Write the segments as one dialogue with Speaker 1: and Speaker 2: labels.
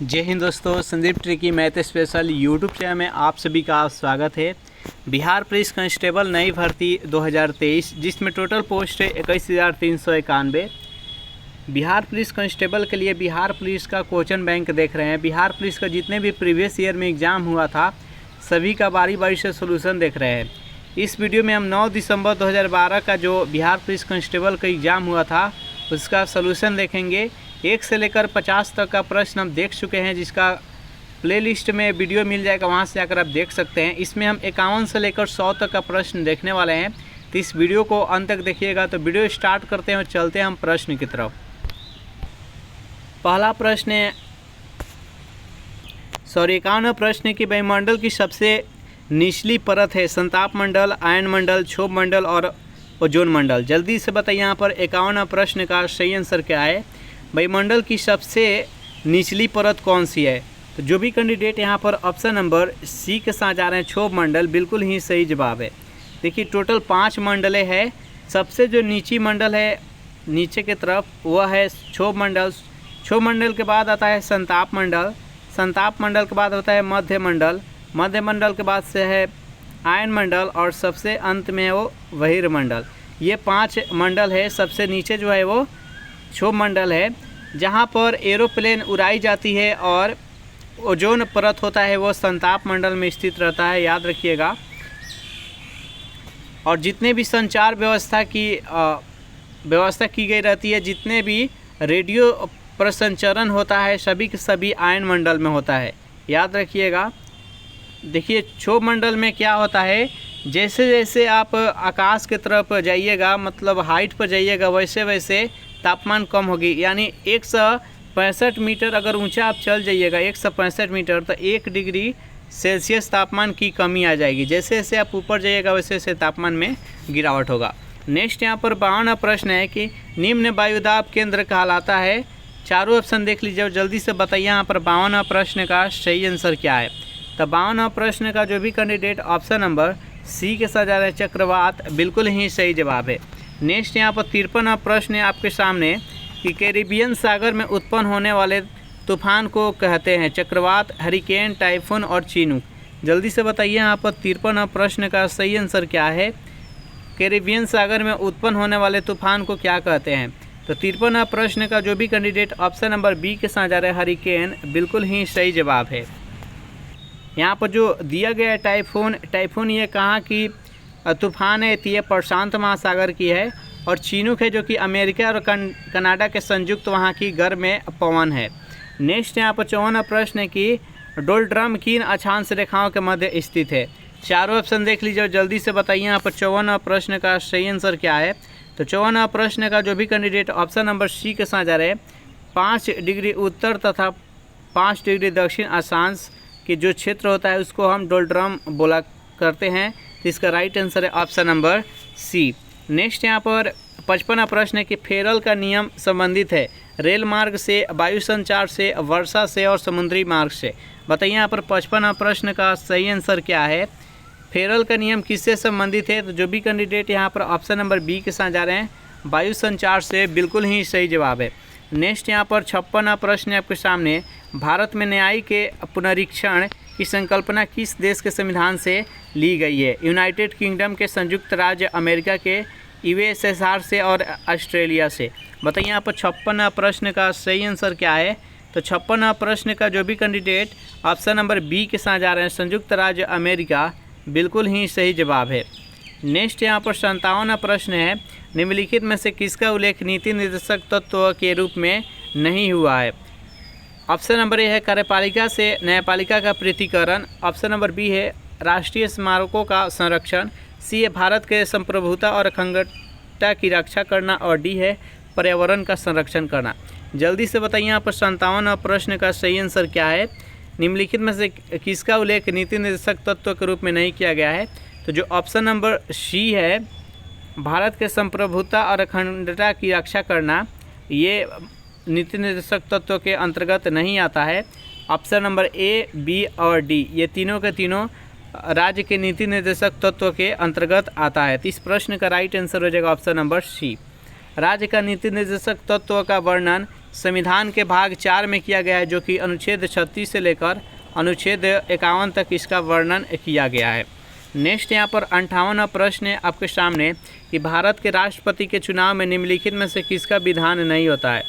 Speaker 1: जय हिंद दोस्तों, Sandeep tricky math special YouTube channel में आप सभी का स्वागत है। बिहार पुलिस कांस्टेबल नई भर्ती 2023 जिसमें टोटल पोस्ट है 21,391। बिहार पुलिस कांस्टेबल के लिए बिहार पुलिस का क्वेश्चन बैंक देख रहे हैं। बिहार पुलिस का जितने भी प्रीवियस ईयर में एग्ज़ाम हुआ था सभी का बारी बारी से सोल्यूशन देख रहे हैं। इस वीडियो में हम 9 दिसंबर 2012 का जो बिहार पुलिस कांस्टेबल का एग्ज़ाम हुआ था उसका सोल्यूशन देखेंगे। 1 से लेकर 50 तक का प्रश्न हम देख चुके हैं, जिसका प्लेलिस्ट में वीडियो मिल जाएगा, वहां से आकर आप देख सकते हैं। इसमें हम 51 से लेकर 100 तक का प्रश्न देखने वाले हैं, तो इस वीडियो को अंत तक देखिएगा। तो वीडियो स्टार्ट करते हैं और चलते हैं हम प्रश्न की तरफ। पहला प्रश्न है 51वां प्रश्न है कि वायुमंडल की सबसे निचली परत है संताप मंडल, आयन मंडल, क्षोभ मंडल और ओजोन मंडल। जल्दी से बताइए यहाँ पर 51वां प्रश्न का सही आंसर क्या है। वायुमंडल की सबसे निचली परत कौन सी है? तो जो भी कैंडिडेट यहाँ पर ऑप्शन नंबर सी के साथ जा रहे हैं, क्षोभ मंडल, बिल्कुल ही सही जवाब है। देखिए टोटल 5 मंडलें हैं। सबसे जो नीची मंडल है नीचे की तरफ वह है क्षोभ मंडल। क्षोभ मंडल के बाद आता है संताप मंडल। संताप मंडल के बाद होता है मध्य मंडल। मध्य मंडल के बाद से है आयन मंडल और सबसे अंत में है वो बहिर् मंडल। ये 5 मंडल है। सबसे नीचे जो है वो क्षोभ मंडल है, जहाँ पर एरोप्लेन उड़ाई जाती है, और ओजोन परत होता है वो संताप मंडल में स्थित रहता है, याद रखिएगा। और जितने भी संचार व्यवस्था की गई रहती है, जितने भी रेडियो प्रसंचरण होता है सभी के सभी आयन मंडल में होता है, याद रखिएगा। देखिए क्षोभ मंडल में क्या होता है, जैसे जैसे आप आकाश की तरफ जाइएगा, मतलब हाइट पर जाइएगा, वैसे वैसे तापमान कम होगी। यानी 165 मीटर अगर ऊंचा आप चल जाइएगा 165 मीटर, तो 1 डिग्री सेल्सियस तापमान की कमी आ जाएगी। जैसे जैसे आप ऊपर जाइएगा वैसे वैसे तापमान में गिरावट होगा। नेक्स्ट यहाँ पर 52वां प्रश्न है कि निम्न वायुदाब केंद्र कहलाता है। चारों ऑप्शन देख लीजिए और जल्दी से बताइए यहाँ पर 52वां प्रश्न का सही आंसर क्या है। तो 52वां प्रश्न का जो भी कैंडिडेट ऑप्शन नंबर सी के साथ जा रहे हैं चक्रवात, बिल्कुल ही सही जवाब है। नेक्स्ट यहाँ पर 53वां प्रश्न है आपके सामने कि कैरिबियन सागर में उत्पन्न होने वाले तूफान को कहते हैं चक्रवात, हरिकेन, टाइफून और चिनूक। जल्दी से बताइए यहाँ पर 53वां प्रश्न का सही आंसर क्या है। कैरिबियन सागर में उत्पन्न होने वाले तूफान को क्या कहते हैं? तो 53वां प्रश्न का जो भी कैंडिडेट ऑप्शन नंबर बी के साथ जा रहे हैं हरिकेन, बिल्कुल ही सही जवाब है। यहाँ पर जो दिया गया है टाइफून ये कहाँ की तूफान है? तो ये प्रशांत महासागर की है। और चिनूक है जो कि अमेरिका और कनाडा के संयुक्त वहाँ की गर्म पवन है। नेक्स्ट यहाँ पर 54वां प्रश्न है कि डोलड्रम किन अक्षांश रेखाओं के मध्य स्थित है। चारों ऑप्शन देख लीजिए और जल्दी से बताइए यहाँ पर 54वां प्रश्न का सही आंसर क्या है। तो 54वां प्रश्न का जो भी कैंडिडेट ऑप्शन नंबर सी के साथ जा रहे हैं 5 डिग्री उत्तर तथा 5 डिग्री दक्षिण अक्षांश कि जो क्षेत्र होता है उसको हम डोलड्रम बोला करते हैं। तो इसका राइट आंसर है ऑप्शन नंबर सी। नेक्स्ट यहाँ पर 55वां प्रश्न है कि फेरल का नियम संबंधित है रेल मार्ग से, वायु संचार से, वर्षा से और समुद्री मार्ग से। बताइए यहाँ पर 55वां प्रश्न का सही आंसर क्या है। फेरल का नियम किससे संबंधित है? तो जो भी कैंडिडेट यहाँ पर ऑप्शन नंबर बी के साथ जा रहे हैं वायु संचार से, बिल्कुल ही सही जवाब है। नेक्स्ट यहाँ पर 56वां प्रश्न है आपके सामने, भारत में न्याय के पुनरीक्षण की संकल्पना किस देश के संविधान से ली गई है? यूनाइटेड किंगडम के, संयुक्त राज्य अमेरिका के, यूएसएसआर से और ऑस्ट्रेलिया से। बताइए यहाँ पर 56वां प्रश्न का सही आंसर क्या है। तो 56वां प्रश्न का जो भी कैंडिडेट ऑप्शन नंबर बी के साथ जा रहे हैं संयुक्त राज्य अमेरिका, बिल्कुल ही सही जवाब है। नेक्स्ट यहाँ पर 57वां प्रश्न है, निम्नलिखित में से किसका उल्लेख नीति निर्देशक तत्व के रूप में नहीं हुआ है? ऑप्शन नंबर ए है कार्यपालिका से न्यायपालिका का पृथक्करण। ऑप्शन नंबर बी है राष्ट्रीय स्मारकों का संरक्षण। सी है भारत के संप्रभुता और अखंडता की रक्षा करना। और डी है पर्यावरण का संरक्षण करना। जल्दी से बताइए यहाँ पर 57वां प्रश्न का सही आंसर क्या है। निम्नलिखित में से किसका उल्लेख नीति निर्देशक तत्व के रूप में नहीं किया गया है? तो जो ऑप्शन नंबर सी है भारत के संप्रभुता और अखंडता की रक्षा करना, ये नीति निर्देशक तत्व के अंतर्गत नहीं आता है। ऑप्शन नंबर ए, बी और डी ये तीनों के तीनों राज्य के नीति निर्देशक तत्व के अंतर्गत आता है। तो इस प्रश्न का राइट आंसर हो जाएगा ऑप्शन नंबर सी। राज्य का नीति निर्देशक तत्व का वर्णन संविधान के भाग 4 में किया गया है, जो कि अनुच्छेद 36 से लेकर अनुच्छेद 51 तक इसका वर्णन किया गया है। नेक्स्ट यहाँ पर 58वां प्रश्न है आपके सामने कि भारत के राष्ट्रपति के चुनाव में निम्नलिखित में से किसका विधान नहीं होता है।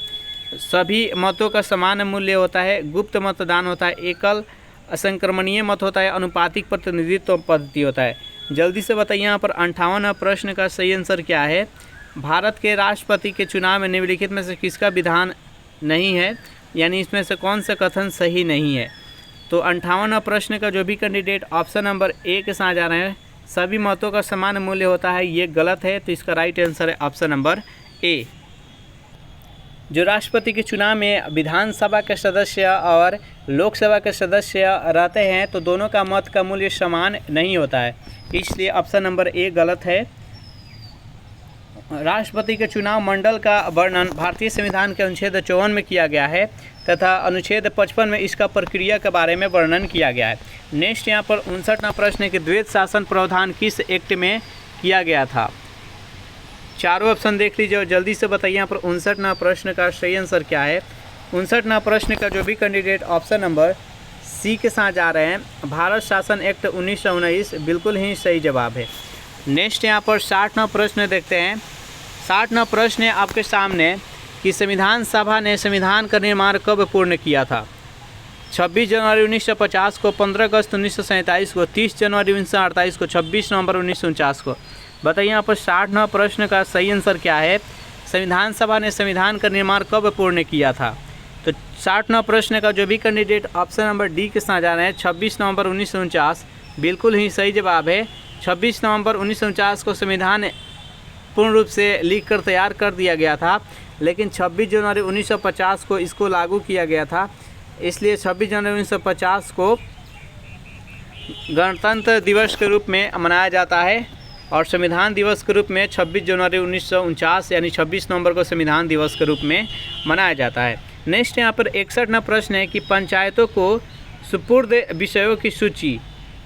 Speaker 1: सभी मतों का समान मूल्य होता है, गुप्त मतदान होता है, एकल असंक्रमणीय मत होता है, अनुपातिक प्रतिनिधित्व पद्धति होता है। जल्दी से बताइए यहाँ पर 58वां प्रश्न का सही आंसर क्या है। भारत के राष्ट्रपति के चुनाव में निम्नलिखित में से किसका विधान नहीं है, यानी इसमें से कौन सा कथन सही नहीं है। तो 58वां प्रश्न का जो भी कैंडिडेट ऑप्शन नंबर ए के साथ जा रहे हैं, सभी मतों का समान मूल्य होता है, ये गलत है। तो इसका राइट आंसर है ऑप्शन नंबर ए। जो राष्ट्रपति के चुनाव में विधानसभा के सदस्य और लोकसभा के सदस्य रहते हैं, तो दोनों का मत का मूल्य समान नहीं होता है, इसलिए ऑप्शन नंबर ए गलत है। राष्ट्रपति के चुनाव मंडल का वर्णन भारतीय संविधान के अनुच्छेद 54 में किया गया है तथा अनुच्छेद 55 में इसका प्रक्रिया के बारे में वर्णन किया गया है। नेक्स्ट यहाँ पर 59वां प्रश्न है कि द्वैध शासन प्रावधान किस एक्ट में किया गया था। चारों ऑप्शन देख लीजिए और जल्दी से बताइए यहाँ पर 59वां प्रश्न का सही आंसर क्या है। 59वां प्रश्न का जो भी कैंडिडेट ऑप्शन नंबर सी के साथ जा रहे हैं, भारत शासन एक्ट 1919 बिल्कुल ही सही जवाब है। नेक्स्ट यहाँ पर 60वां प्रश्न देखते हैं। 60वां प्रश्न है आपके सामने कि संविधान सभा ने संविधान का निर्माण कब पूर्ण किया था। 26 जनवरी 1950 को, 15 अगस्त 1947 को, 30 जनवरी 1948 को, 26 नवंबर 1949 को। बताइए यहाँ पर 60वां प्रश्न का सही आंसर क्या है। संविधान सभा ने संविधान का निर्माण कब पूर्ण किया था। तो 60वां प्रश्न का जो भी कैंडिडेट ऑप्शन नंबर डी के साथ जा रहे हैं, 26 नवंबर 1949 बिल्कुल ही सही जवाब है। 26 नवंबर 1949 को संविधान पूर्ण रूप से लिख कर तैयार कर दिया गया था, लेकिन 26 जनवरी 1950 को इसको लागू किया गया था, इसलिए 26 जनवरी 1950 को गणतंत्र दिवस के रूप में मनाया जाता है और संविधान दिवस के रूप में 26 जनवरी 1949 यानी 26 नवंबर को संविधान दिवस के रूप में मनाया जाता है। नेक्स्ट यहाँ पर 61वां प्रश्न है कि पंचायतों को सुपुर्द विषयों की सूची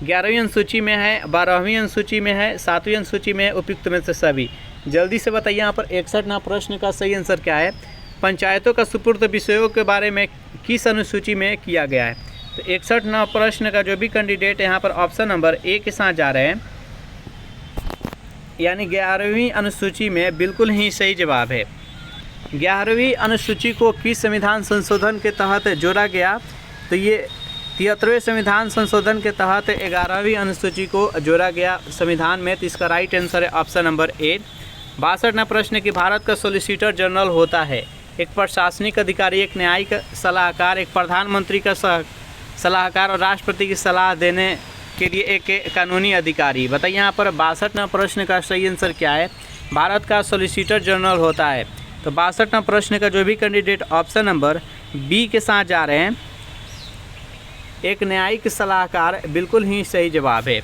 Speaker 1: 11वीं अनुसूची में है, 12वीं अनुसूची में है, 7वीं अनुसूची में है, उपयुक्त में से सभी। जल्दी से बताइए यहाँ पर 61वां प्रश्न का सही आंसर क्या है। पंचायतों का सुपुर्द विषयों के बारे में किस अनुसूची में किया गया है। तो 61वां प्रश्न का जो भी कैंडिडेट यहाँ पर ऑप्शन नंबर ए के साथ जा रहे हैं, यानी 11वीं अनुसूची में बिल्कुल ही सही जवाब है। 11वीं अनुसूची को किस संविधान संशोधन के तहत जोड़ा गया। तो ये 73वें संविधान संशोधन के तहत 11वीं अनुसूची को जोड़ा गया संविधान में। तो इसका राइट आंसर है ऑप्शन नंबर ए। 62वां प्रश्न कि भारत का सॉलिसिटर जनरल होता है एक प्रशासनिक अधिकारी, एक न्यायिक सलाहकार, एक प्रधानमंत्री का सलाहकार और राष्ट्रपति की सलाह देने के लिए एक कानूनी अधिकारी। बताइए यहाँ पर 62वां प्रश्न का सही आंसर क्या है। भारत का सॉलिसिटर जनरल होता है। तो 62वां प्रश्न का जो भी कैंडिडेट ऑप्शन नंबर बी के साथ जा रहे हैं, एक न्यायिक सलाहकार बिल्कुल ही सही जवाब है।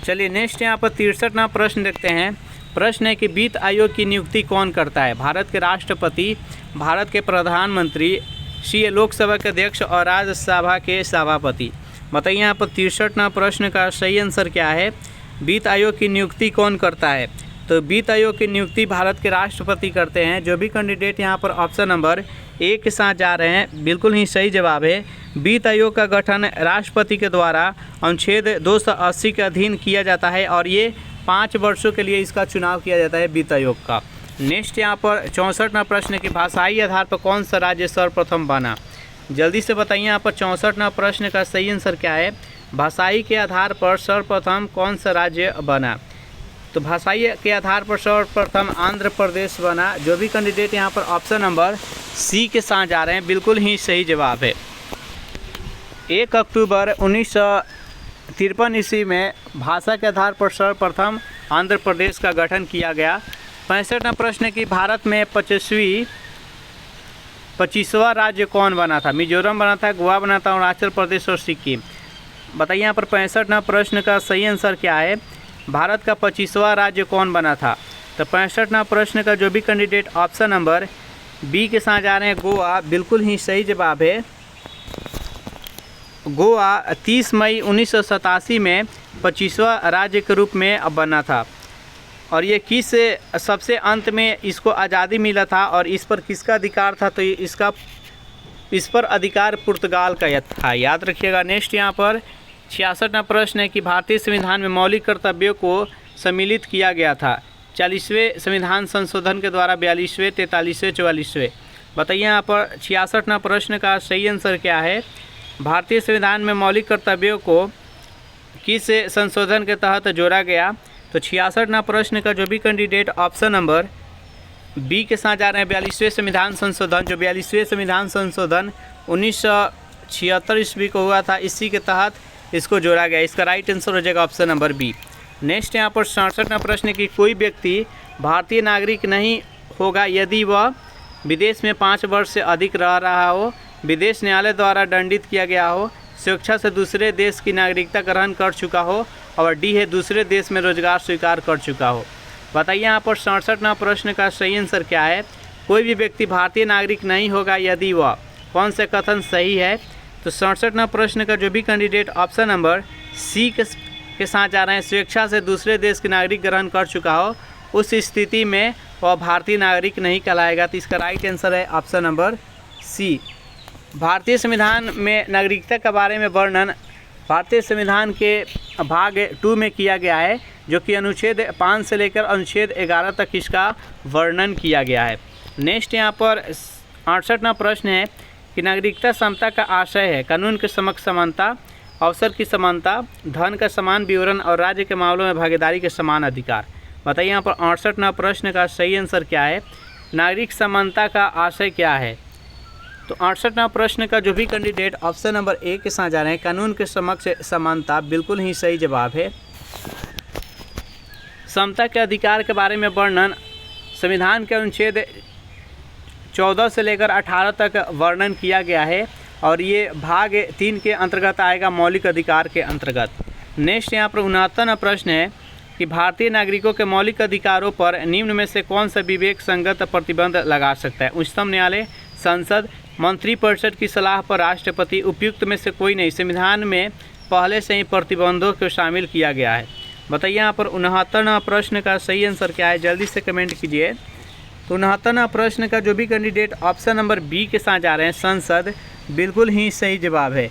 Speaker 1: चलिए नेक्स्ट यहाँ पर 63वां प्रश्न देखते हैं। प्रश्न है कि वित्त आयोग की नियुक्ति कौन करता है। भारत के राष्ट्रपति, भारत के प्रधानमंत्री, सीए लोकसभा के अध्यक्ष और राज्यसभा के सभापति। बताइए यहाँ पर 63वां प्रश्न का सही आंसर क्या है। वित्त आयोग की नियुक्ति कौन करता है। तो वित्त आयोग की नियुक्ति भारत के राष्ट्रपति करते हैं। जो भी कैंडिडेट यहाँ पर ऑप्शन नंबर ए के साथ जा रहे हैं, बिल्कुल ही सही जवाब है। वित्त आयोग का गठन राष्ट्रपति के द्वारा अनुच्छेद 280 के अधीन किया जाता है और ये 5 वर्षों के लिए इसका चुनाव किया जाता है वित्त आयोग का। नेक्स्ट यहाँ पर 64वां प्रश्न कि भाषाई आधार पर कौन सा राज्य सर्वप्रथम बना। जल्दी से बताइए यहाँ पर 64वां प्रश्न का सही आंसर क्या है। भाषाई के आधार पर सर्वप्रथम कौन सा राज्य बना। तो भाषाई के आधार पर सर्वप्रथम आंध्र प्रदेश बना। जो भी कैंडिडेट यहाँ पर ऑप्शन नंबर सी के साथ जा रहे हैं, बिल्कुल ही सही जवाब है। 1 अक्टूबर 1953 ईस्वी में भाषा के आधार पर सर्वप्रथम आंध्र प्रदेश का गठन किया गया। 65वां प्रश्न कि भारत में 25वां राज्य कौन बना था। मिजोरम बना था, गोवा बना था, अरुणाचल प्रदेश और सिक्किम। बताइए यहाँ पर 65वां प्रश्न का सही आंसर क्या है। भारत का 25वां राज्य कौन बना था। तो 65वां प्रश्न का जो भी कैंडिडेट ऑप्शन नंबर बी के साथ जा रहे हैं, गोवा बिल्कुल ही सही जवाब है। गोवा 30 मई 1987 में 25वां राज्य के रूप में बना था। और ये किस सबसे अंत में इसको आज़ादी मिला था और इस पर किसका अधिकार था, तो इस पर अधिकार पुर्तगाल का था, याद रखिएगा। नेक्स्ट यहाँ पर 66वां प्रश्न है कि भारतीय संविधान में मौलिक कर्तव्यों को सम्मिलित किया गया था 40वें संविधान संशोधन के द्वारा 42वें, 43वें, 44वें। बताइए यहाँ पर 66वां प्रश्न का सही आंसर क्या है। भारतीय संविधान में मौलिक कर्तव्यों को किस संशोधन के तहत जोड़ा गया, तो 66वां प्रश्न का जो भी कैंडिडेट ऑप्शन नंबर बी के साथ जा रहे हैं 42वें संविधान संशोधन, जो 42वें संविधान संशोधन 1976 ईस्वी को हुआ था, इसी के तहत इसको जोड़ा गया। इसका राइट आंसर हो जाएगा ऑप्शन नंबर बी। नेक्स्ट यहाँ पर 67वां प्रश्न कि कोई व्यक्ति भारतीय नागरिक नहीं होगा यदि वह विदेश में 5 वर्ष से अधिक रह रहा हो, विदेश न्यायालय द्वारा दंडित किया गया हो, स्वेच्छा से दूसरे देश की नागरिकता ग्रहण कर चुका हो, और डी है दूसरे देश में रोजगार स्वीकार कर चुका हो। बताइए यहाँ पर 67वां प्रश्न का सही आंसर क्या है। कोई भी व्यक्ति भारतीय नागरिक नहीं होगा यदि वह, कौन से कथन सही है, तो 67वां प्रश्न का जो भी कैंडिडेट ऑप्शन नंबर सी के साथ जा रहे हैं स्वेच्छा से दूसरे देश की नागरिक ग्रहण कर चुका हो, उस स्थिति में वह भारतीय नागरिक नहीं कहलाएगा। तो इसका राइट आंसर है ऑप्शन नंबर सी। भारतीय संविधान में नागरिकता के बारे में वर्णन भारतीय संविधान के भाग 2 में किया गया है, जो कि अनुच्छेद 5 से लेकर अनुच्छेद 11 तक इसका वर्णन किया गया है। नेक्स्ट यहाँ पर 68वां प्रश्न है कि नागरिकता समता का आशय है कानून के समक्ष समानता, अवसर की समानता, धन का समान विवरण और राज्य के मामलों में भागीदारी के समान अधिकार। बताइए यहाँ पर 68वां प्रश्न का सही आंसर क्या है। नागरिक समानता का आशय क्या है, तो 68वां प्रश्न का जो भी कैंडिडेट ऑप्शन नंबर ए के साथ जा रहे हैं कानून के समक्ष समानता, बिल्कुल ही सही जवाब है। समता के अधिकार के बारे में वर्णन संविधान के अनुच्छेद 14 से लेकर 18 तक वर्णन किया गया है, और ये भाग 3 के अंतर्गत आएगा, मौलिक अधिकार के अंतर्गत। नेक्स्ट यहाँ पर 69वां प्रश्न है कि भारतीय नागरिकों के मौलिक अधिकारों पर निम्न में से कौन सा विवेक संगत प्रतिबंध लगा सकता है। उच्चतम न्यायालय, संसद, मंत्रिपरिषद की सलाह पर राष्ट्रपति, उपयुक्त में से कोई नहीं। संविधान में पहले से ही प्रतिबंधों को शामिल किया गया है। बताइए यहाँ पर 69वां प्रश्न का सही आंसर क्या है, जल्दी से कमेंट कीजिए। तो 69वां प्रश्न का जो भी कैंडिडेट ऑप्शन नंबर बी के साथ जा रहे हैं संसद, बिल्कुल ही सही जवाब है।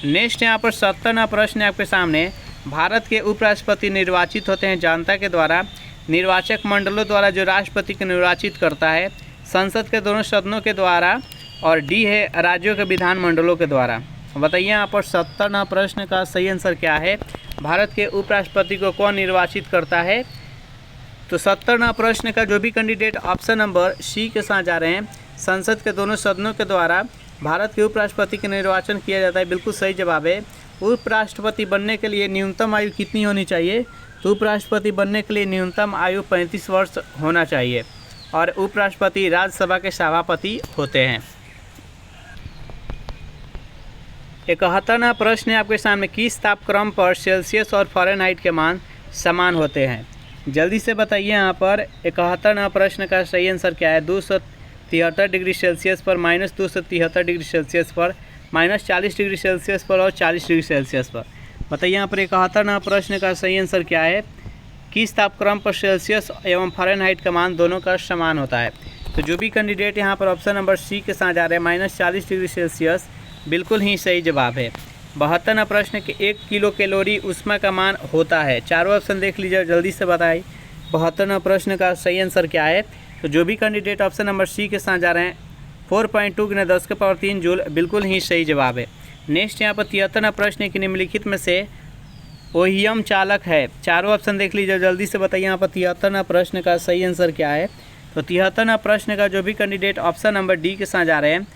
Speaker 1: नेक्स्ट यहाँ पर 70वां प्रश्न है आपके सामने। भारत के उपराष्ट्रपति निर्वाचित होते हैं जनता के द्वारा, निर्वाचक मंडलों द्वारा जो राष्ट्रपति को निर्वाचित करता है, संसद के दोनों सदनों के द्वारा, और डी है राज्यों के विधानमंडलों के द्वारा। बताइए यहाँ पर 70वां प्रश्न का सही आंसर क्या है। भारत के उपराष्ट्रपति को कौन निर्वाचित करता है, तो 70वां प्रश्न का जो भी कैंडिडेट ऑप्शन नंबर सी के साथ जा रहे हैं संसद के दोनों सदनों के द्वारा भारत के उपराष्ट्रपति का निर्वाचन किया जाता है, बिल्कुल सही जवाब है। उपराष्ट्रपति बनने के लिए न्यूनतम आयु कितनी होनी चाहिए, तो उपराष्ट्रपति बनने के लिए न्यूनतम आयु 35 वर्ष होना चाहिए, और उपराष्ट्रपति राज्यसभा के सभापति होते हैं। 71वां प्रश्न है आपके सामने। किस तापक्रम पर सेल्सियस और फ़ारेनहाइट के मान समान होते हैं, जल्दी से बताइए। यहाँ पर 71वां प्रश्न का सही आंसर क्या है। 273 डिग्री सेल्सियस पर, -273 डिग्री सेल्सियस पर, -40 डिग्री सेल्सियस पर और 40 डिग्री सेल्सियस पर। बताइए यहाँ पर 71वां प्रश्न का सही आंसर क्या है। किस तापक्रम पर सेल्सियस एवं फ़ारेनहाइट का मान दोनों का समान होता है, तो जो भी कैंडिडेट यहाँ पर ऑप्शन नंबर सी के साथ जा रहे हैं -40 डिग्री सेल्सियस, बिल्कुल ही सही जवाब है। 72वां प्रश्न के 1 किलो कैलोरी ऊष्मा का मान होता है। चारों ऑप्शन देख लीजिए, जल्दी से बताइए 72वां प्रश्न का सही आंसर क्या है। तो जो भी कैंडिडेट ऑप्शन नंबर सी के साथ जा रहे हैं 4.2 × 10⁻³ जूल, बिल्कुल ही सही जवाब है। नेक्स्ट यहाँ पर 73वां प्रश्न है कि निम्नलिखित में से ओहियम चालक है। चारों ऑप्शन देख लीजिए, जल्दी से बताइए यहाँ पर 73वां प्रश्न का सही आंसर क्या है। तो 73वां प्रश्न का जो भी कैंडिडेट ऑप्शन नंबर डी के साथ जा रहे हैं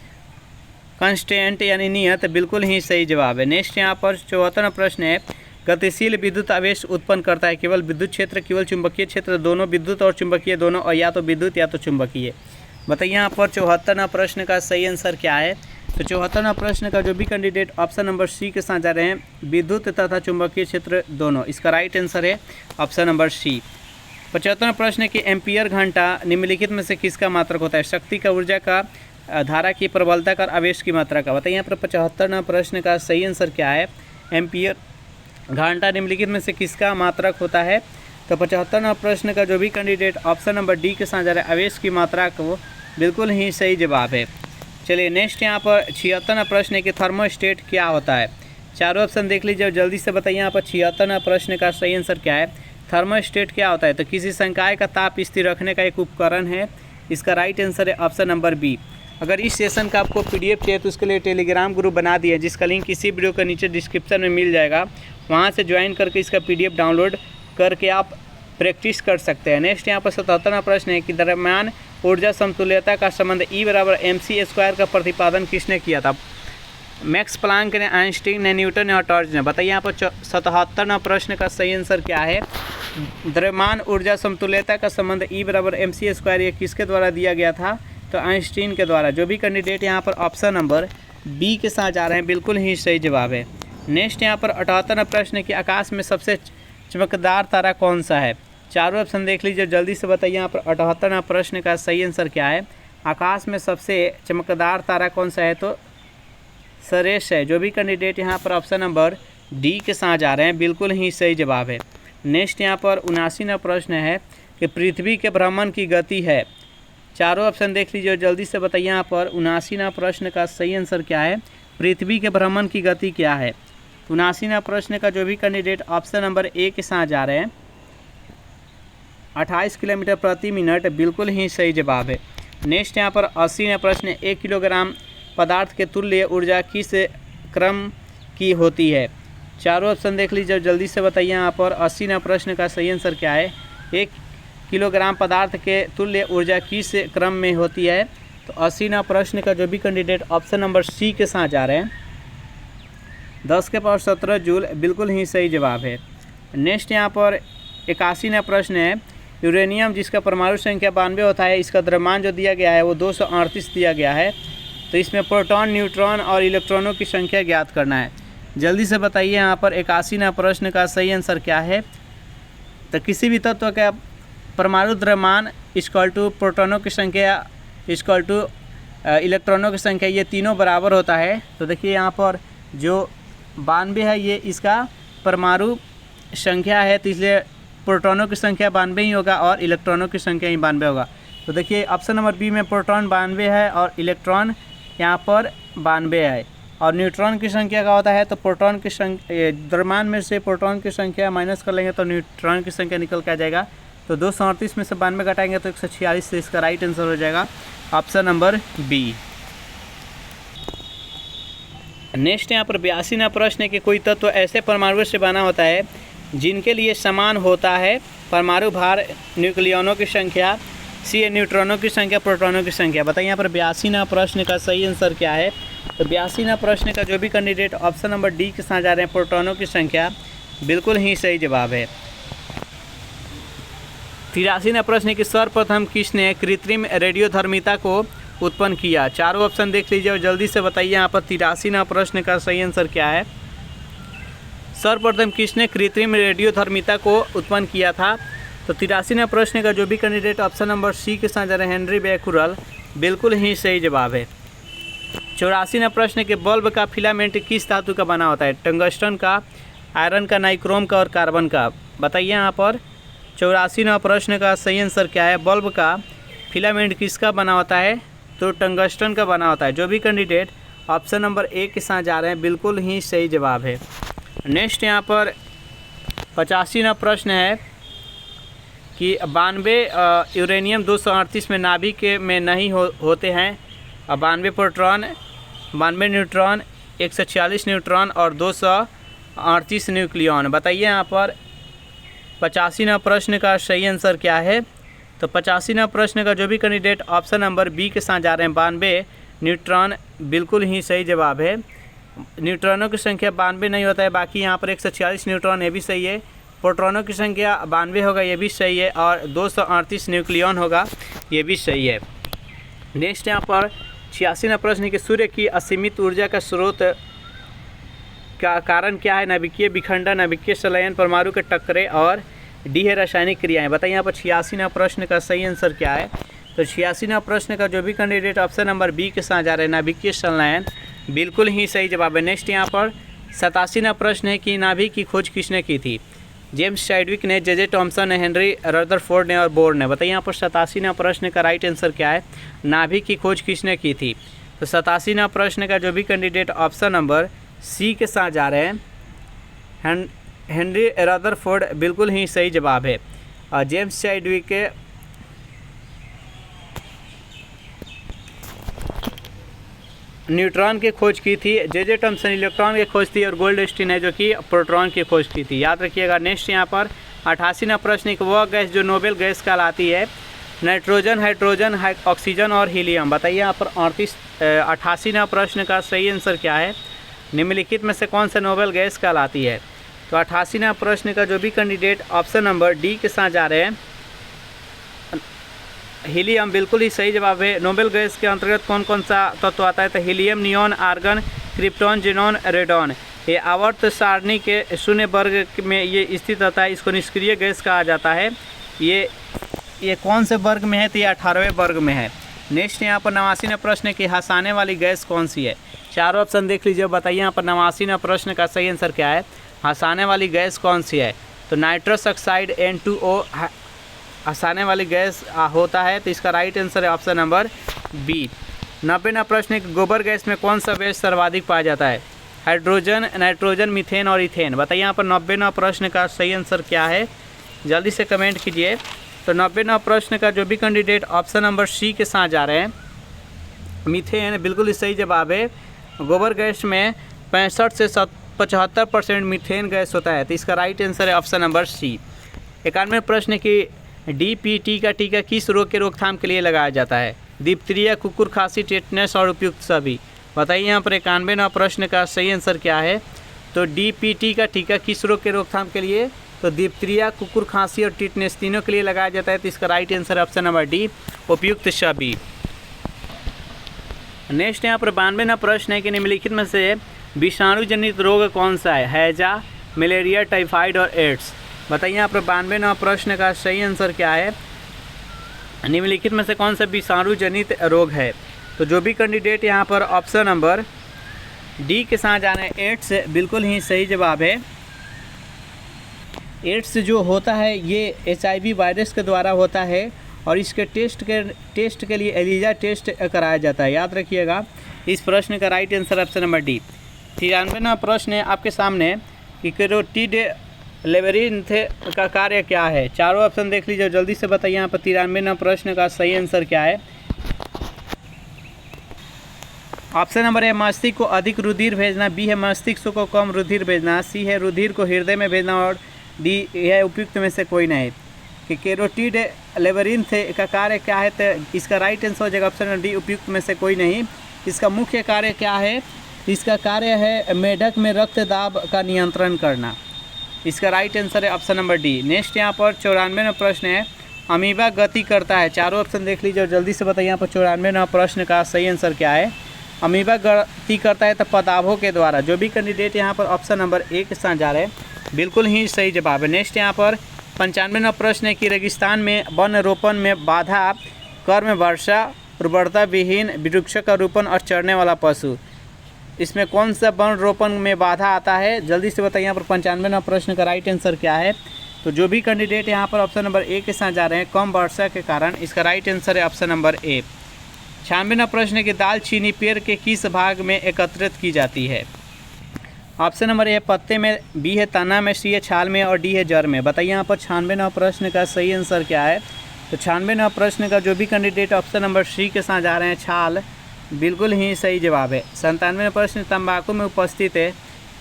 Speaker 1: कंस्टेंट यानी नियत, बिल्कुल ही सही जवाब है। नेक्स्ट यहाँ पर 74वां प्रश्न है गतिशील विद्युत आवेश उत्पन्न करता है केवल विद्युत क्षेत्र, केवल चुंबकीय क्षेत्र, दोनों विद्युत और चुंबकीय दोनों, और या तो विद्युत या तो चुंबकीय। बताइए यहाँ पर 74वां प्रश्न का सही आंसर क्या है। तो 74वां प्रश्न का जो भी कैंडिडेट ऑप्शन नंबर सी के साथ जा रहे हैं विद्युत तथा चुंबकीय क्षेत्र दोनों, इसका राइट आंसर है ऑप्शन नंबर सी। 75वां प्रश्न है कि एम्पियर घंटा निम्नलिखित में से किसका मात्रक होता है। शक्ति का, ऊर्जा का, धारा की प्रबलता का, आवेश की मात्रा का। बताइए यहाँ पर 75वां प्रश्न का सही आंसर क्या है। एम्पियर घंटा निम्नलिखित में से किसका मात्रक होता है? तो 75वां प्रश्न का जो भी कैंडिडेट ऑप्शन नंबर डी के साथ जा रहा है आवेश की मात्रा को बिल्कुल ही सही जवाब है। चलिए नेक्स्ट यहाँ पर 76वां प्रश्न है कि थर्मोस्टेट क्या होता है? चारों ऑप्शन देख लीजिए, जल्दी से बताइए यहाँ पर 76वां प्रश्न का सही आंसर क्या है। थर्मोस्टेट क्या होता है? तो किसी संकाय का ताप स्थिर रखने का एक उपकरण है। इसका राइट आंसर है ऑप्शन नंबर बी। अगर इस सेशन का आपको पीडीएफ चाहिए तो उसके लिए टेलीग्राम ग्रुप बना दिया है, जिसका लिंक इसी वीडियो के नीचे डिस्क्रिप्शन में मिल जाएगा। वहाँ से ज्वाइन करके इसका पीडीएफ डाउनलोड करके आप प्रैक्टिस कर सकते हैं। नेक्स्ट यहाँ पर 77वां प्रश्न है कि द्रव्यमान ऊर्जा समतुल्यता का संबंध E बराबर mc² का प्रतिपादन किसने किया था? मैक्स प्लांक ने, आइंस्टीन ने, न्यूटन ने और टॉर्च ने। बताइए यहाँ पर 77वां प्रश्न का सही आंसर क्या है? द्रव्यमान ऊर्जा समतुल्यता का संबंध E बराबर mc² ये किसके द्वारा दिया गया था? तो आइंस्टीन के द्वारा। जो भी कैंडिडेट यहाँ पर ऑप्शन नंबर बी के साथ जा रहे हैं बिल्कुल ही सही जवाब है। नेक्स्ट यहाँ पर 78वां प्रश्न है कि आकाश में सबसे चमकदार तारा कौन सा है? चारों ऑप्शन देख लीजिए, जल्दी से बताइए यहाँ पर 78वां प्रश्न का सही आंसर क्या है? आकाश में सबसे चमकदार तारा कौन सा है? तो सरेश है। जो भी कैंडिडेट यहाँ पर ऑप्शन नंबर डी के साथ जा रहे हैं बिल्कुल ही सही जवाब है। नेक्स्ट यहाँ पर 79वां प्रश्न है कि पृथ्वी के भ्रमण की गति है। चारों ऑप्शन देख लीजिए, जल्दी से बताइए यहाँ पर 79वां प्रश्न का सही आंसर क्या है? पृथ्वी के भ्रमण की गति क्या है? 79वां प्रश्न का जो भी कैंडिडेट ऑप्शन नंबर ए के साथ जा रहे हैं 28 किलोमीटर प्रति मिनट बिल्कुल ही सही जवाब है। नेक्स्ट यहाँ पर 80वां प्रश्न 1 किलोग्राम पदार्थ के तुल्य ऊर्जा किस क्रम की होती है? चारों ऑप्शन देख लीजिए, जल्दी से बताइए यहाँ पर 80वां प्रश्न का सही आंसर क्या है? 1 किलोग्राम पदार्थ के तुल्य ऊर्जा किस क्रम में होती है? तो 80वां प्रश्न का जो भी कैंडिडेट ऑप्शन नंबर सी के साथ जा रहे हैं 10 के पावर 17 जूल बिल्कुल ही सही जवाब है। नेक्स्ट यहाँ पर 81वां प्रश्न है यूरेनियम जिसका परमाणु संख्या 92 होता है, इसका द्रव्यमान जो दिया गया है वो 238 दिया गया है। तो इसमें प्रोटॉन, न्यूट्रॉन और इलेक्ट्रॉनों की संख्या ज्ञात करना है। जल्दी से बताइए यहाँ पर 81वां प्रश्न का सही आंसर क्या है? तो किसी भी तत्व का परमाणु द्रव्यमान इक्वल टू प्रोटॉनों की संख्या इक्वल टू इलेक्ट्रॉनों की संख्या, ये तीनों बराबर होता है। तो देखिए यहाँ पर जो 92 है ये इसका परमाणु संख्या है, तो इसलिए प्रोटॉनों की संख्या 92 ही होगा और इलेक्ट्रॉनों की संख्या ही 92 होगा। तो देखिए ऑप्शन नंबर बी में प्रोटॉन 92 है और इलेक्ट्रॉन यहाँ पर 92 है। और न्यूट्रॉन की संख्या का होता है तो प्रोटॉन की संख्या द्रव्यमान में से प्रोटॉन की संख्या माइनस कर लेंगे तो न्यूट्रॉन की संख्या निकल के आ जाएगा। तो 238 में से 92 घटाएंगे तो 146 से इसका राइट आंसर हो जाएगा ऑप्शन नंबर बी। नेक्स्ट यहाँ पर 82वां प्रश्न है कि कोई तत्व ऐसे परमाणुओं से बना होता है जिनके लिए समान होता है परमाणु भार, न्यूक्लियनों की संख्या, सी न्यूट्रॉनों की संख्या, प्रोटॉनों की संख्या। बताइए यहाँ पर 82वां प्रश्न का सही आंसर क्या है? तो 82वां प्रश्न का जो भी कैंडिडेट ऑप्शन नंबर डी के साथ जा रहे हैं प्रोटॉनों की संख्या बिल्कुल ही सही जवाब है। 83वां प्रश्न है कि सर्वप्रथम किसने कृत्रिम रेडियोधर्मिता को उत्पन्न किया? चारों ऑप्शन देख लीजिए और जल्दी से बताइए यहाँ पर 83वां प्रश्न का सही आंसर क्या है? सर्वप्रथम किसने कृत्रिम रेडियोधर्मिता को उत्पन्न किया था? तो 83वां प्रश्न का जो भी कैंडिडेट ऑप्शन नंबर सी के साथ जा रहे हैं हेनरी बैकुरल बिल्कुल ही सही जवाब है। 84वां प्रश्न के बल्ब का फिलामेंट किस धातु का बना होता है? टंगस्टन का, आयरन का, नाइक्रोम का और कार्बन का। बताइए यहाँ पर 84वां प्रश्न का सही आंसर क्या है? बल्ब का फिलामेंट किसका बना होता है? तो टंगस्टन का बना होता है। जो भी कैंडिडेट ऑप्शन नंबर ए के साथ जा रहे हैं बिल्कुल ही सही जवाब है। नेक्स्ट यहाँ पर 85वां प्रश्न है कि 92 यूरेनियम 238 में नाभिक में नहीं होते हैं। 92 प्रोटॉन, 92 न्यूट्रॉन, 146 न्यूट्रॉन और 238 न्यूक्लियन। बताइए यहाँ पर 85वां प्रश्न का सही आंसर क्या है? तो 85वां प्रश्न का जो भी कैंडिडेट ऑप्शन नंबर बी के साथ जा रहे हैं 92 न्यूट्रॉन बिल्कुल ही सही जवाब है। न्यूट्रॉनों की संख्या 92 नहीं होता है, बाकी यहाँ पर 146 न्यूट्रॉन ये भी सही है। प्रोटॉनों की संख्या 92 होगा ये भी सही है और 238 न्यूक्लियन होगा ये भी सही है। नेक्स्ट यहाँ पर 86वां प्रश्न कि सूर्य की असीमित ऊर्जा का स्रोत का कारण क्या है? नाभिकीय विखंडन, नाभिकीय संलयन, परमाणु के टकरे और डी है रासायनिक क्रियाएं। बताइए यहाँ पर 86वां प्रश्न का सही आंसर क्या है? तो 86वां प्रश्न का जो भी कैंडिडेट ऑप्शन नंबर बी के साथ जा रहे हैं नाभिकीय संलयन बिल्कुल ही सही जवाब है। नेक्स्ट यहाँ पर 87वां प्रश्न है कि नाभिक की खोज किसने की थी? जेम्स चैडविक ने, जे टॉमसन ने, हेनरी रदरफोर्ड ने और बोर ने। बताइए यहाँ पर 87वां प्रश्न का राइट आंसर क्या है? नाभिक की खोज किसने की थी? तो 87वां प्रश्न का जो भी कैंडिडेट ऑप्शन नंबर सी के साथ जा रहे हैं, हेनरी रदरफोर्ड बिल्कुल ही सही जवाब है। और जेम्स चैडविक के न्यूट्रॉन की खोज की थी, जे टॉमसन इलेक्ट्रॉन की खोज थी और गोल्डस्टीन है जो कि प्रोटॉन की खोज की थी। याद रखिएगा। नेक्स्ट यहाँ पर 88वां प्रश्न, एक वह गैस जो नोबेल गैस कहलाती है? नाइट्रोजन, हाइड्रोजन, ऑक्सीजन और हीलियम। बताइए यहाँ पर 88वां प्रश्न का सही आंसर क्या है? निम्नलिखित में से कौन सा नोबेल गैस कहलाती है? तो 88वां प्रश्न का जो भी कैंडिडेट ऑप्शन नंबर डी के साथ जा रहे हैं, हीलियम बिल्कुल ही सही जवाब है। नोबेल गैस के अंतर्गत कौन कौन सा तत्व आता है? तो helium, neon, argon, krypton, xenon, radon. ये आवर्त सारणी के शून्य वर्ग में ये स्थित होता है। इसको निष्क्रिय गैस कहा जाता है। ये कौन से वर्ग में है? तो ये 18वें वर्ग में है। नेक्स्ट यहाँ पर 89वां प्रश्न है कि हंसाने वाली गैस कौन सी है? चारों ऑप्शन देख लीजिए। बताइए यहाँ पर 89वां प्रश्न का सही आंसर क्या है? हंसाने वाली गैस कौन सी है? तो नाइट्रस ऑक्साइड N2O हंसाने वाली गैस होता है। तो इसका राइट आंसर है ऑप्शन नंबर बी। 90वां प्रश्न है कि गोबर गैस में कौन सा गैस सर्वाधिक पाया जाता है? हाइड्रोजन, नाइट्रोजन, मीथेन और इथेन। बताइए यहाँ पर 90वां प्रश्न का सही आंसर क्या है? जल्दी से कमेंट कीजिए। तो 90वां प्रश्न का जो भी कैंडिडेट ऑप्शन नंबर सी के साथ जा रहे हैं, मीथेन बिल्कुल ही सही जवाब है। गोबर गैस में 65 से 75% मीथेन गैस होता है। तो इसका राइट आंसर है ऑप्शन नंबर सी। 91वां प्रश्न की DPT का टीका किस रोग के रोकथाम के लिए लगाया जाता है? डिप्थीरिया, कुकुर खांसी, टेटनस और उपयुक्त सभी। बताइए यहाँ पर 91वां प्रश्न का सही आंसर क्या है? तो DPT का टीका किस रोग के रोकथाम के लिए? तो डिप्थीरिया, कुकुर खांसी और टेटनस तीनों के लिए लगाया जाता है। तो इसका राइट आंसर है ऑप्शन नंबर डी, उपयुक्त सभी। नेक्स्ट यहाँ पर 92वां प्रश्न है कि निम्नलिखित में से विषाणु जनित रोग कौन सा है? हैजा, मलेरिया, टाइफाइड और एड्स। बताइए यहाँ पर 92वां प्रश्न का सही आंसर क्या है? निम्नलिखित में से कौन सा विषाणु जनित रोग है? तो जो भी कैंडिडेट यहाँ पर ऑप्शन नंबर डी के साथ जाना है, एड्स बिल्कुल ही सही जवाब है। एड्स जो होता है ये HIV वायरस के द्वारा होता है और इसके टेस्ट के लिए एलिजा टेस्ट कराया जाता है। याद रखिएगा। इस प्रश्न का right answer option number D. 93वां प्रश्न है आपके सामने कि कैरोटिड लेबरिंथ का कार्य क्या है? चारों ऑप्शन देख लीजिए। जल्दी से बताइए यहाँ पर 93वां प्रश्न का सही आंसर क्या है? ऑप्शन नंबर ए मस्तिष्क को अधिक रुधिर भेजना, बी है मस्तिष्क को कम रुधिर भेजना, सी है रुधिर को हृदय में भेजना और डी है उपयुक्त में से कोई नहीं। कि कैरोटिड लेबरिंथ का कार्य क्या है? तो इसका राइट आंसर हो जाएगा ऑप्शन नंबर डी, उपयुक्त में से कोई नहीं। इसका मुख्य कार्य क्या है? इसका कार्य है मेढक में रक्त दाब का नियंत्रण करना। इसका राइट आंसर है ऑप्शन नंबर डी। नेक्स्ट यहाँ पर 94वां प्रश्न है, अमीबा गति करता है। चारों ऑप्शन देख लीजिए और जल्दी से बताइए यहाँ पर 94वां प्रश्न का सही आंसर क्या है? अमीबा गति करता है तो पदाभों के द्वारा। जो भी कैंडिडेट यहाँ पर ऑप्शन नंबर ए के साथ जा रहे हैं, बिल्कुल ही सही जवाब है। नेक्स्ट यहाँ पर 95वां प्रश्न है कि रेगिस्तान में वन रोपण में बाधा कर्म वर्षा, उर्वरता विहीन, वृक्षारोपण और चरने वाला पशु। इसमें कौन सा वन रोपण में बाधा आता है? जल्दी से बताइए यहाँ पर 95वां प्रश्न का राइट आंसर क्या है? तो जो भी कैंडिडेट यहाँ पर ऑप्शन नंबर ए के साथ जा रहे हैं, कम वर्षा के कारण, इसका राइट आंसर है ऑप्शन नंबर ए। 96वां प्रश्न है कि दालचीनी पेड़ के किस भाग में एकत्रित की जाती है? ऑप्शन नंबर ए पत्ते में, बी है तना में, सी है छाल में और डी है जड़ में। बताइए यहाँ पर 96वां प्रश्न का सही आंसर क्या है? तो 96वां प्रश्न का जो भी कैंडिडेट ऑप्शन नंबर सी के साथ जा रहे हैं, छाल, बिल्कुल ही सही जवाब है। 97वां प्रश्न, तंबाकू में उपस्थित है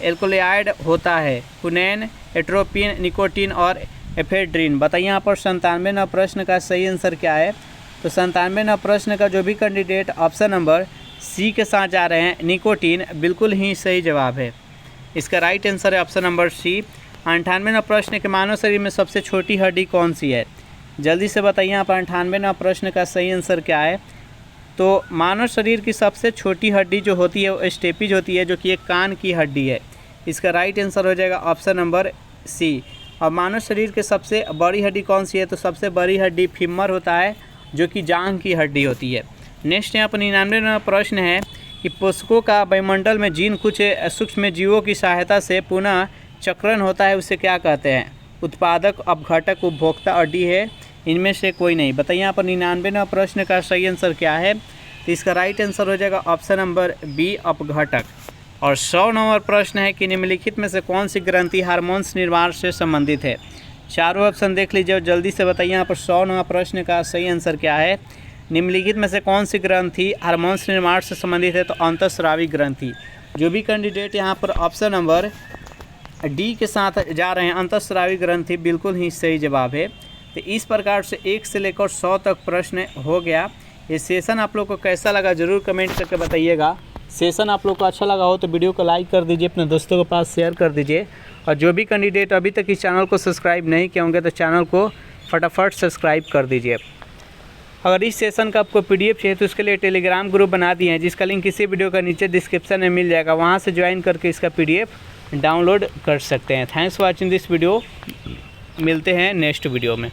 Speaker 1: एल्कोलाइड होता है कुनैन, एट्रोपिन, निकोटीन और एफेड्रिन। बताइए यहाँ पर 97वां प्रश्न का सही आंसर क्या है? तो 97वां प्रश्न का जो भी कैंडिडेट ऑप्शन नंबर सी के साथ जा रहे हैं, निकोटीन, बिल्कुल ही सही जवाब है। इसका राइट आंसर है ऑप्शन नंबर सी। 98वां प्रश्न के मानव शरीर में सबसे छोटी हड्डी कौन सी है? जल्दी से बताइए यहाँ पर 98वां प्रश्न का सही आंसर क्या है? तो मानव शरीर की सबसे छोटी हड्डी जो होती है वो स्टेपिज होती है, जो कि एक कान की हड्डी है। इसका राइट आंसर हो जाएगा ऑप्शन नंबर सी। और मानव शरीर के सबसे बड़ी हड्डी कौन सी है? तो सबसे बड़ी हड्डी फीमर होता है, जो कि जांघ की हड्डी होती है। नेक्स्ट यहाँ पर 99वां प्रश्न है कि पोषकों का वायुमंडल में जीन कुछ सूक्ष्म जीवों की सहायता से पुनः चक्रण होता है, उसे क्या कहते हैं? उत्पादक, अपघटक, उपभोक्ता और डी है इनमें से कोई नहीं। बताइए यहाँ पर 99वां प्रश्न का सही आंसर क्या है? तो इसका राइट आंसर हो जाएगा ऑप्शन नंबर बी, अपघटक। और 100 नंबर प्रश्न है कि निम्नलिखित में से कौन सी ग्रंथि हार्मोन्स निर्माण से संबंधित है? चारों ऑप्शन देख लीजिए और जल्दी से बताइए यहाँ पर 100 नंबर प्रश्न का सही आंसर क्या है? निम्नलिखित में से कौन सी ग्रंथि हार्मोन्स निर्माण से संबंधित है? तो अंतःस्रावी ग्रंथि। जो भी कैंडिडेट यहाँ पर ऑप्शन नंबर डी के साथ जा रहे हैं, अंतःस्रावी ग्रंथि बिल्कुल ही सही जवाब है। तो इस प्रकार से 1 से लेकर 100 तक प्रश्न हो गया। ये सेशन आप लोग को कैसा लगा ज़रूर कमेंट करके बताइएगा। सेशन आप लोग को अच्छा लगा हो तो वीडियो को लाइक कर दीजिए, अपने दोस्तों के पास शेयर कर दीजिए। और जो भी कैंडिडेट अभी तक इस चैनल को सब्सक्राइब नहीं किए होंगे तो चैनल को फटाफट सब्सक्राइब कर दीजिए। अगर इस सेशन का आपको PDF चाहिए तो उसके लिए टेलीग्राम ग्रुप बना दिए हैं, जिसका लिंक इसी वीडियो का नीचे डिस्क्रिप्शन में मिल जाएगा। वहाँ से ज्वाइन करके इसका PDF डाउनलोड कर सकते हैं। Thanks for watching this video. मिलते हैं नेक्स्ट वीडियो में।